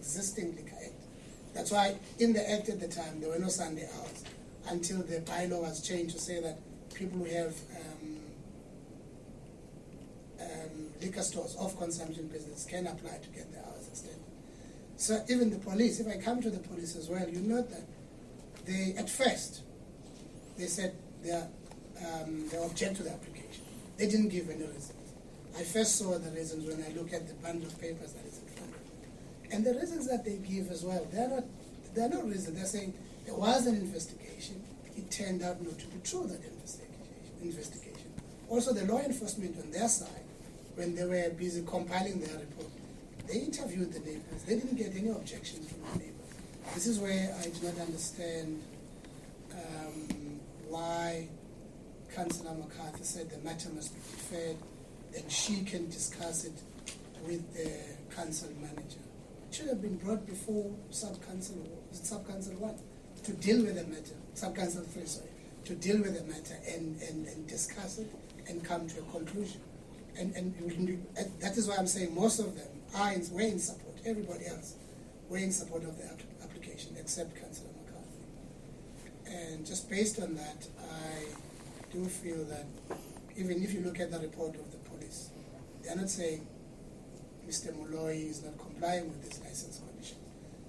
existing Liquor Act. That's why in the Act at the time, there were no Sunday hours until the bylaw was changed to say that people who have liquor stores of consumption business can apply to get their hours extended. So even the police, if I come to the police as well, you note that they, at first, they said they object to the application. They didn't give any reasons. I first saw the reasons when I look at the bundle of papers that is in front of me. And the reasons that they give as well, they're not reasons. They're saying there was an investigation. It turned out not to be true, that investigation. Also, the law enforcement on their side, when they were busy compiling their report, they interviewed the neighbors. They didn't get any objections from the neighbors. This is where I do not understand why Councillor McCarthy said the matter must be deferred and she can discuss it with the council manager. It should have been brought before sub-council 1 to deal with the matter, sub-council 3, sorry, to deal with the matter and discuss it and come to a conclusion. And that is why I'm saying most of them were in support. Everybody else were in support of the application, except Councillor McCarthy. And just based on that, I do feel that even if you look at the report of the police, they're not saying Mr. Moloi is not complying with his license conditions.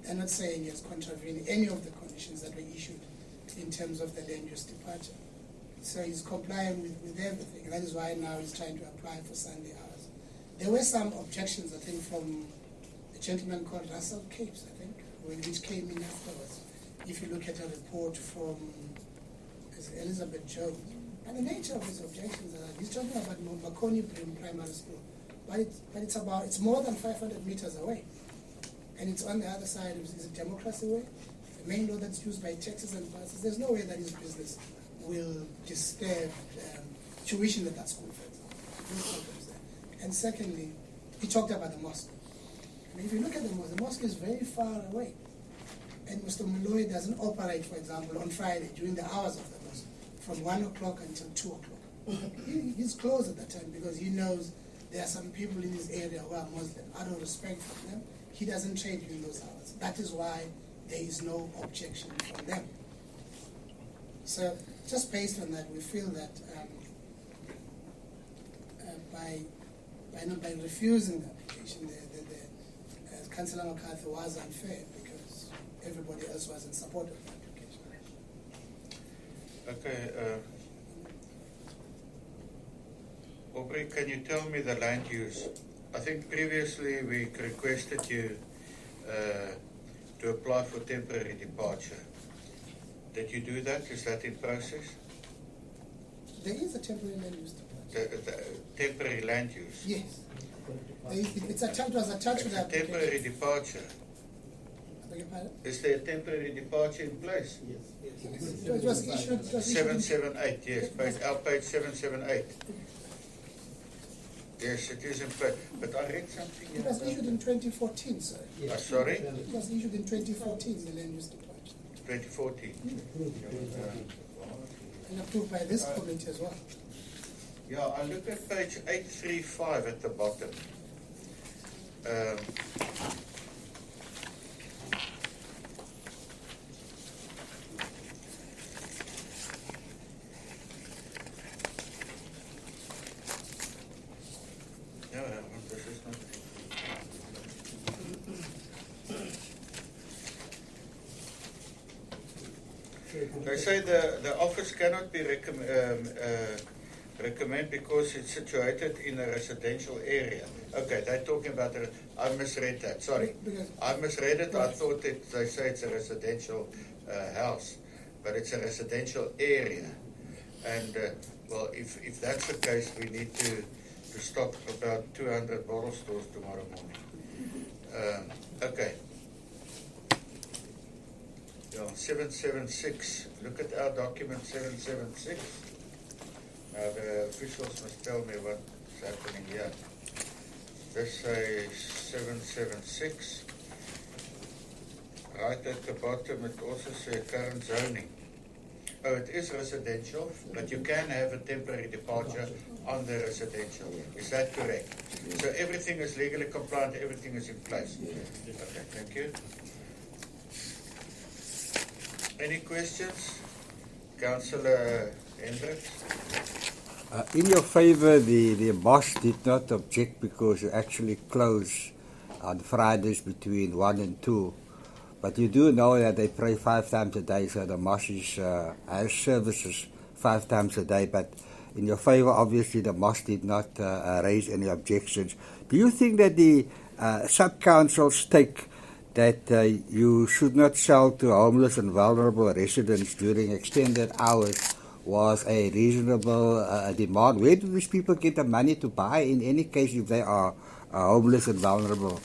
They're not saying he has contravened any of the conditions that were issued in terms of the land use departure. So he's complying with everything. That is why now he's trying to apply for Sunday hours. There were some objections, I think, from a gentleman called Russell Capes, I think, which came in afterwards. If you look at a report from Elizabeth Jones, and the nature of his objections are that he's talking about Makoni Primary School, but it's more than 500 meters away, and it's on the other side. Is it Democracy Way, the main road that's used by taxis and buses? There's no way that his business will disturb tuition at that school, for example. No problems there. And secondly, he talked about the mosque. I mean, if you look at the mosque is very far away, and Mr. Moloi doesn't operate, for example, on Friday during the hours of the mosque, from 1 o'clock until 2 o'clock. He's closed at that time because he knows there are some people in his area who are Muslim. Out of respect for them, he doesn't trade during those hours. That is why there is no objection from them. So just based on that, we feel that by refusing the application, Councillor McCarthy was unfair because everybody else was in support of the application. Okay. Aubrey, can you tell me the land use? I think previously we requested you to apply for temporary departure. Did you do that? Is that in process? There is a temporary land use departure. The temporary land use? Yes. It was attached to the application. Temporary departure. I beg your pardon? Is there a temporary departure in place? Yes. It was issued. 778, yes. Page 778. Yes, it is in place. But I read something. It was issued in 2014, sir. Yes. Sorry? It was issued in 2014, the land use departure. 2014. And approved by this committee as well. Yeah, I look at page 835 at the bottom. This is not. They say the office cannot be recommend because it's situated in a residential area. Okay, they're talking about I misread that. Sorry, I misread it. I thought that they say it's a residential house, but it's a residential area. And well, if that's the case, we need to stock about 200 bottle stores tomorrow morning. Okay. Yeah, 776. Look at our document 776. Now the officials must tell me what's happening here. This says 776. Right at the bottom it also says current zoning. Oh, it is residential, but you can have a temporary departure on the residential. Is that correct? So everything is legally compliant, everything is in place. Okay, thank you. Any questions? Councillor Hendricks? In your favor, the boss did not object because you actually close on Fridays between 1 and 2. But you do know that they pray 5 times a day, so the mosque has services 5 times a day. But in your favor, obviously, the mosque did not raise any objections. Do you think that the sub-council's take that you should not sell to homeless and vulnerable residents during extended hours was a reasonable demand? Where do these people get the money to buy in any case if they are homeless and vulnerable?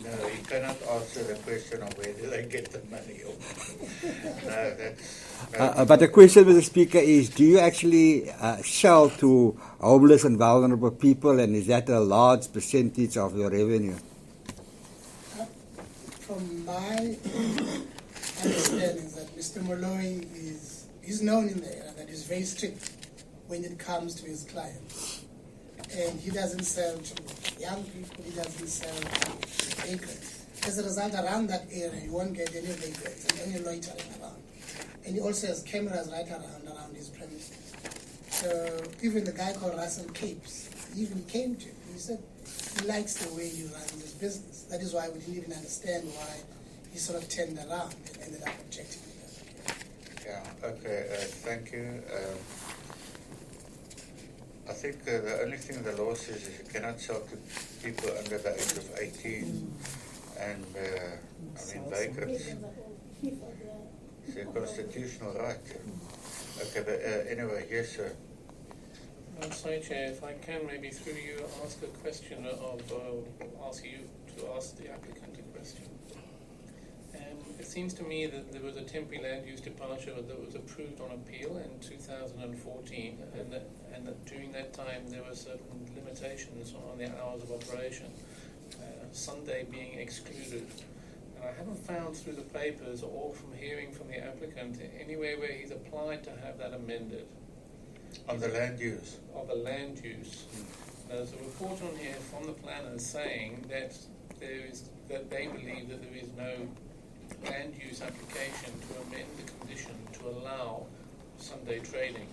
No, you cannot answer the question on where do they get the money. No, but the question, Mr. Speaker, is do you actually sell to homeless and vulnerable people, and is that a large percentage of your revenue? From my understanding that Mr. Moloi is known in the area that he's very strict when it comes to his clients. And he doesn't sell to young people, he doesn't sell to vagrants. As a result, around that area, you won't get any vagrants and any loitering around. And he also has cameras right around his premises. So even the guy called Russell Capes, he even came to him. He said he likes the way he runs his business. That is why we didn't even understand why he sort of turned around and ended up objecting to that. yeah, okay, thank you. I think the only thing the law says is you cannot sell to people under the age of 18. And, vagrants. It's a constitutional right. Okay, but anyway, yes, sir. I'm sorry, Chair, if I can maybe through you ask a question ask you to ask the applicant a question. It seems to me that there was a temporary land use departure that was approved on appeal in 2014, and that during that time there were certain limitations on the hours of operation, Sunday being excluded. And I haven't found through the papers or from hearing from the applicant anywhere where he's applied to have that amended. On the land use? Of the land use. There's a report on here from the planners saying that they believe that there is no land use application to amend the condition to allow Sunday trading.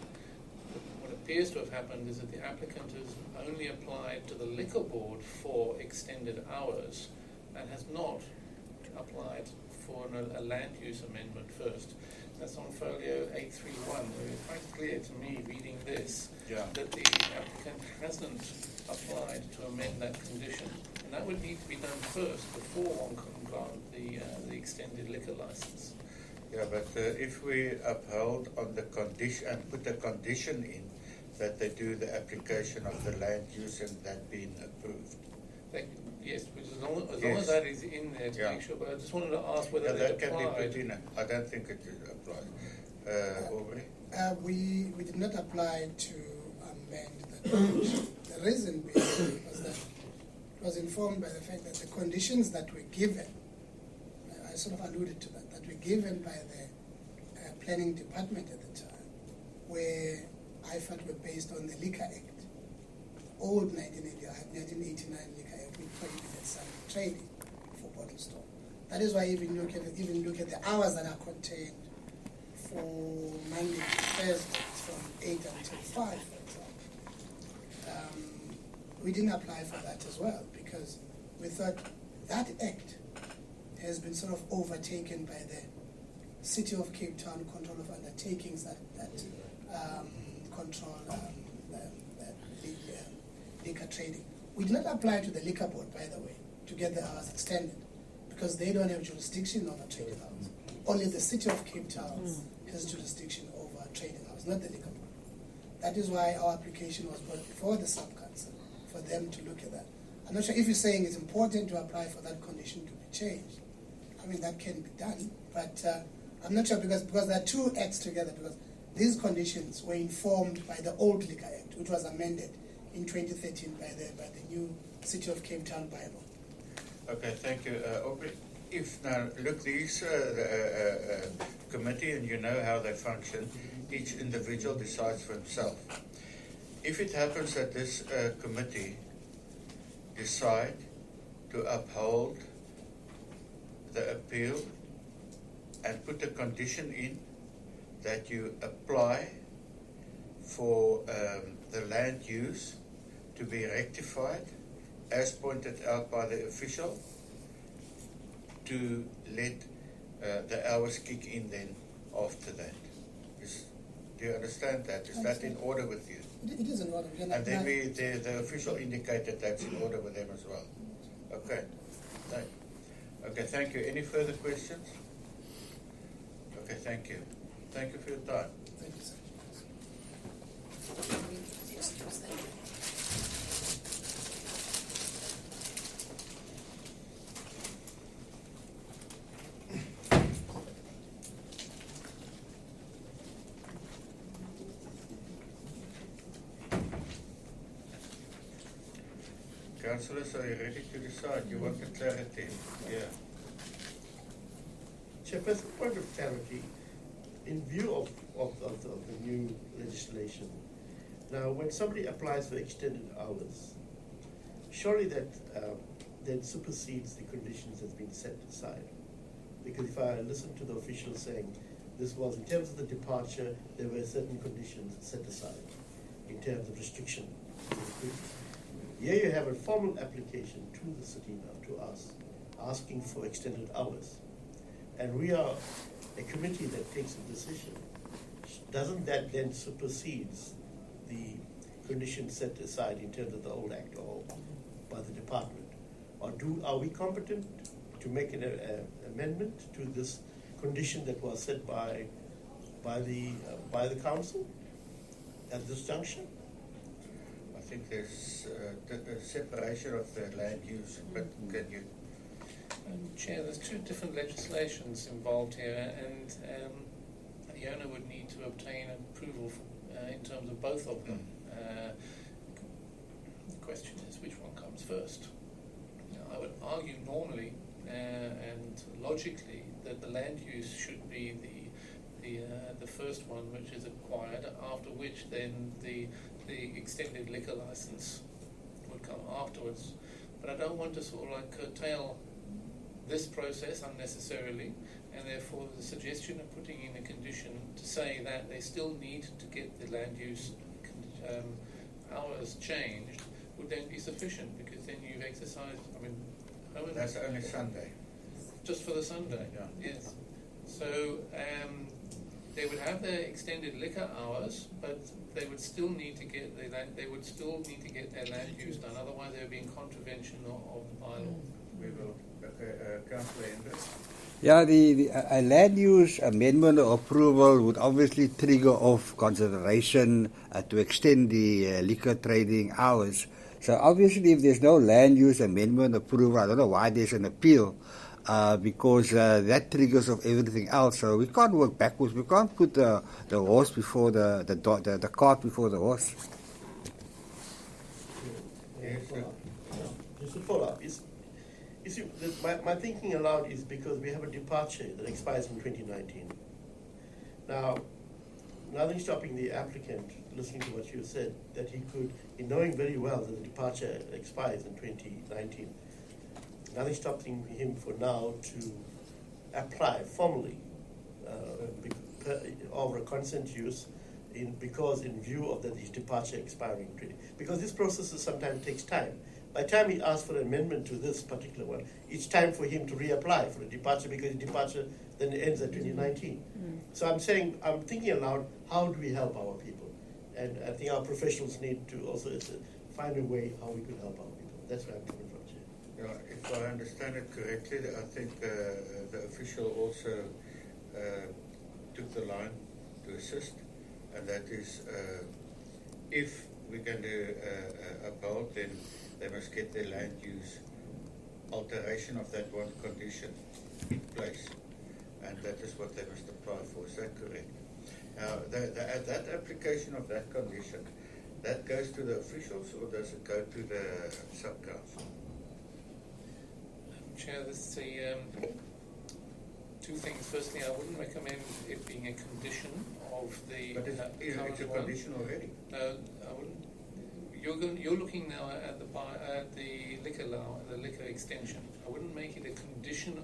What appears to have happened is that the applicant has only applied to the liquor board for extended hours and has not applied for a land use amendment first. That's on folio 831. It's quite clear to me, reading this, that the applicant hasn't applied to amend that condition. And that would need to be done first before one can grant the extended liquor license. Yeah, but if we uphold on the condition and put a condition in that they do the application of the land use and that being approved. Yes, as long as that is in there to make sure. But I just wanted to ask whether that can be put in. I don't think it is applied. Aubrey? We did not apply to amend that condition. The reason being was that it was informed by the fact that the conditions that were given, I sort of alluded to that were given by the planning department at the time, where I felt were based on the Liquor Act, old 1989 Liquor Act, which prohibited Sunday trading for bottle store. That is why even look at the hours that are contained for Monday to Thursday, from 8 until 5, for example. We didn't apply for that as well because we thought that act has been sort of overtaken by the City of Cape Town control of undertakings that control liquor trading. We did not apply to the liquor board, by the way, to get the hours extended because they don't have jurisdiction over trading hours. Only the City of Cape Town has jurisdiction over trading hours, not the liquor board. That is why our application was brought before the sub-council for them to look at that. I'm not sure if you're saying it's important to apply for that condition to be changed. I mean, that can be done, but I'm not sure because there are two acts together because these conditions were informed by the old Liquor Act, which was amended in 2013 by the new City of Cape Town bylaw. Okay, thank you. Aubrey? if now look, these committee, and you know how they function, each individual decides for himself. If it happens that this committee decide to uphold the appeal and put a condition in that you apply for the land use to be rectified, as pointed out by the official, to let the hours kick in then after that. Do you understand that? Is that in order with you? It is in order. And then the official indicated that's in order with them as well. Okay. Okay, thank you. Any further questions? Okay, thank you. Thank you for your time. Thank you, sir. Councillors, are you ready to decide? You want the clarity? Yeah. Chairperson, point of clarity, in view of the new legislation, now when somebody applies for extended hours, surely that then supersedes the conditions that's been set aside. Because if I listen to the official saying this was, in terms of the departure, there were certain conditions set aside in terms of restriction. Here you have a formal application to the city now, to us, asking for extended hours. And we are a committee that takes a decision. Doesn't that then supersedes the conditions set aside in terms of the old act or by the department? Or are we competent to make an amendment to this condition that was set by the council at this junction? I think there's the separation of the land use, but can you? Chair, there's two different legislations involved here, and the owner would need to obtain approval in terms of both of them. The question is which one comes first. Now, I would argue normally and logically that the land use should be the first one which is acquired, after which then the extended liquor license would come afterwards. But I don't want to sort of like curtail this process unnecessarily, and therefore the suggestion of putting in a condition to say that they still need to get the land use hours changed would then be sufficient, because then you've exercised, That's only Sunday. Just for the Sunday, Yeah. yes. So they would have their extended liquor hours, but they would still need to get their land use done. Otherwise, they would be in contravention of the bylaw. We will. Okay, Councillor Hendricks. Yeah, a land use amendment or approval would obviously trigger off consideration to extend the liquor trading hours. So obviously, if there's no land use amendment approval, I don't know why there's an appeal, because that triggers off everything else. So we can't work backwards. We can't put the horse before the cart before the horse. Just to follow up, you see, my thinking aloud is because we have a departure that expires in 2019. Now, nothing stopping the applicant, listening to what you said, that he could, in knowing very well that the departure expires in 2019, nothing stopping him for now to apply formally over a consent use because in view of his departure expiring. Because this process sometimes takes time. By the time he asks for an amendment to this particular one, it's time for him to reapply for a departure, because his departure then ends at 2019. So I'm thinking aloud, how do we help our people? And I think our professionals need to also find a way how we could help our people. That's where I'm coming from, Chair. Yeah, if I understand it correctly, I think the official also took the line to assist, and that is if we're going to uphold, then they must get their land use alteration of that one condition in place, and that is what they must apply for. Is that correct? Now, that application of that condition, that goes to the officials, or does it go to the sub-council? Chair, this two things. Firstly, I wouldn't recommend it being a condition of the But it's current a one. condition already. No, I wouldn't. You're looking now at the liquor extension. I wouldn't make it a condition